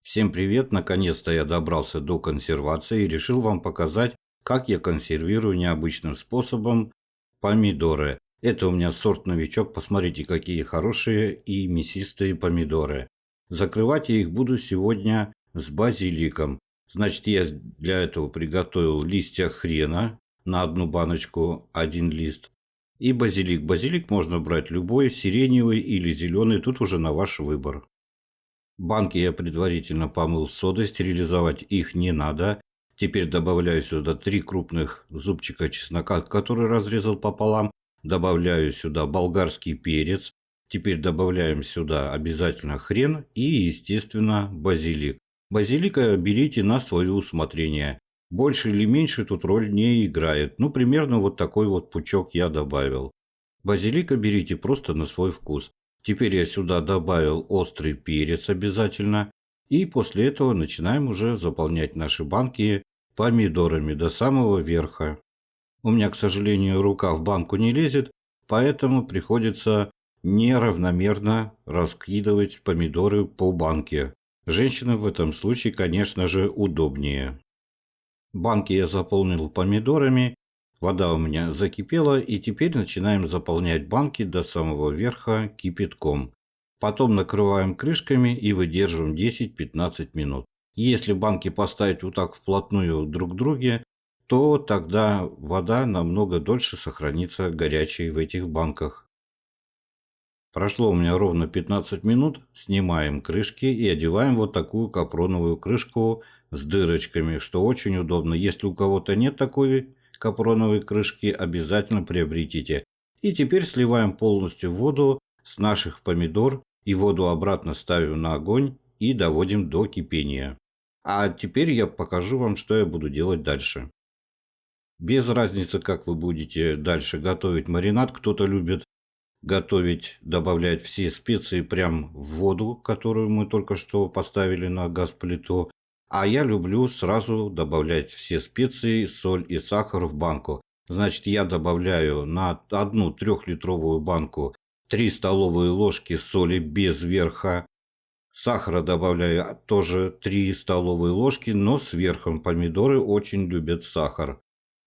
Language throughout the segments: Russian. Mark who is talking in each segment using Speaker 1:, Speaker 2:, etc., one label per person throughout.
Speaker 1: Всем привет! Наконец-то я добрался до консервации и решил вам показать, как я консервирую необычным способом помидоры. Это у меня сорт новичок, посмотрите, какие хорошие и мясистые помидоры. Закрывать я их буду сегодня с базиликом. Значит, я для этого приготовил листья хрена на одну баночку, один лист. И базилик. Базилик можно брать любой, сиреневый или зеленый, тут уже на ваш выбор. Банки я предварительно помыл содой, стерилизовать их не надо. Теперь добавляю сюда 3 крупных зубчика чеснока, который разрезал пополам. Добавляю сюда болгарский перец. Теперь добавляем сюда обязательно хрен и, естественно, базилик. Базилика берите на свое усмотрение. Больше или меньше тут роль не играет. Ну, примерно вот такой вот пучок я добавил. Базилика берите просто на свой вкус. Теперь я сюда добавил острый перец обязательно. И после этого начинаем уже заполнять наши банки помидорами до самого верха. У меня, к сожалению, рука в банку не лезет, поэтому приходится неравномерно раскидывать помидоры по банке. Женщинам в этом случае, конечно же, удобнее. Банки я заполнил помидорами. Вода у меня закипела, и теперь начинаем заполнять банки до самого верха кипятком. Потом накрываем крышками и выдерживаем 10-15 минут. Если банки поставить вот так вплотную друг к другу, то тогда вода намного дольше сохранится горячей в этих банках. Прошло у меня ровно 15 минут, снимаем крышки и одеваем вот такую капроновую крышку с дырочками, что очень удобно. Если у кого-то нет такой капроновой крышки, обязательно приобретите. И теперь сливаем полностью воду с наших помидор и воду обратно ставим на огонь и доводим до кипения. А теперь я покажу вам, что я буду делать дальше. Без разницы, как вы будете дальше готовить маринад, кто-то любит готовить, добавлять все специи прям в воду, которую мы только что поставили на газ-плиту. А я люблю сразу добавлять все специи, соль и сахар в банку. Значит, я добавляю на одну 3-литровую банку 3 столовые ложки соли без верха. Сахара добавляю тоже 3 столовые ложки, но с верхом. Помидоры очень любят сахар.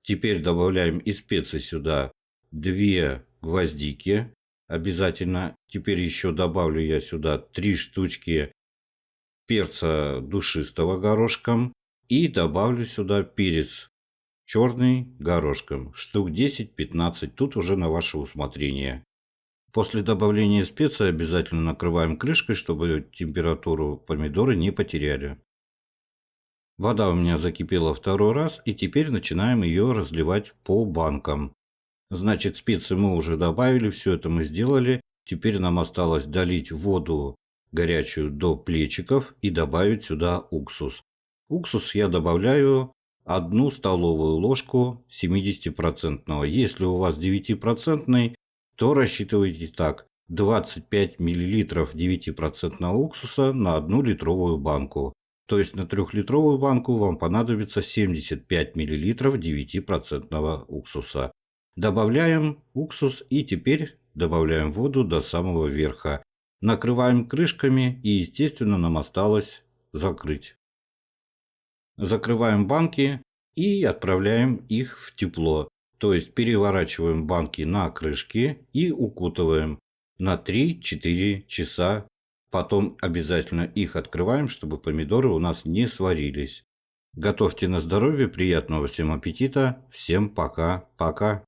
Speaker 1: Теперь добавляем из специй сюда 2 гвоздики. Обязательно. Теперь еще добавлю я сюда 3 штучки перца душистого горошком. И добавлю сюда перец черный горошком. Штук 10-15. Тут уже на ваше усмотрение. После добавления специй обязательно накрываем крышкой, чтобы температуру помидоры не потеряли. Вода у меня закипела второй раз. И теперь начинаем ее разливать по банкам. Значит, специи мы уже добавили, все это мы сделали. Теперь нам осталось долить воду горячую до плечиков и добавить сюда уксус. Уксус я добавляю 1 столовую ложку 70%. Если у вас 9%, то рассчитывайте так. 25 мл 9% уксуса на 1 литровую банку. То есть на 3-литровую банку вам понадобится 75 мл 9% уксуса. Добавляем уксус и теперь добавляем воду до самого верха. Накрываем крышками и, естественно, нам осталось закрыть. Закрываем банки и отправляем их в тепло. То есть переворачиваем банки на крышки и укутываем на 3-4 часа. Потом обязательно их открываем, чтобы помидоры у нас не сварились. Готовьте на здоровье, приятного всем аппетита. Всем пока-пока.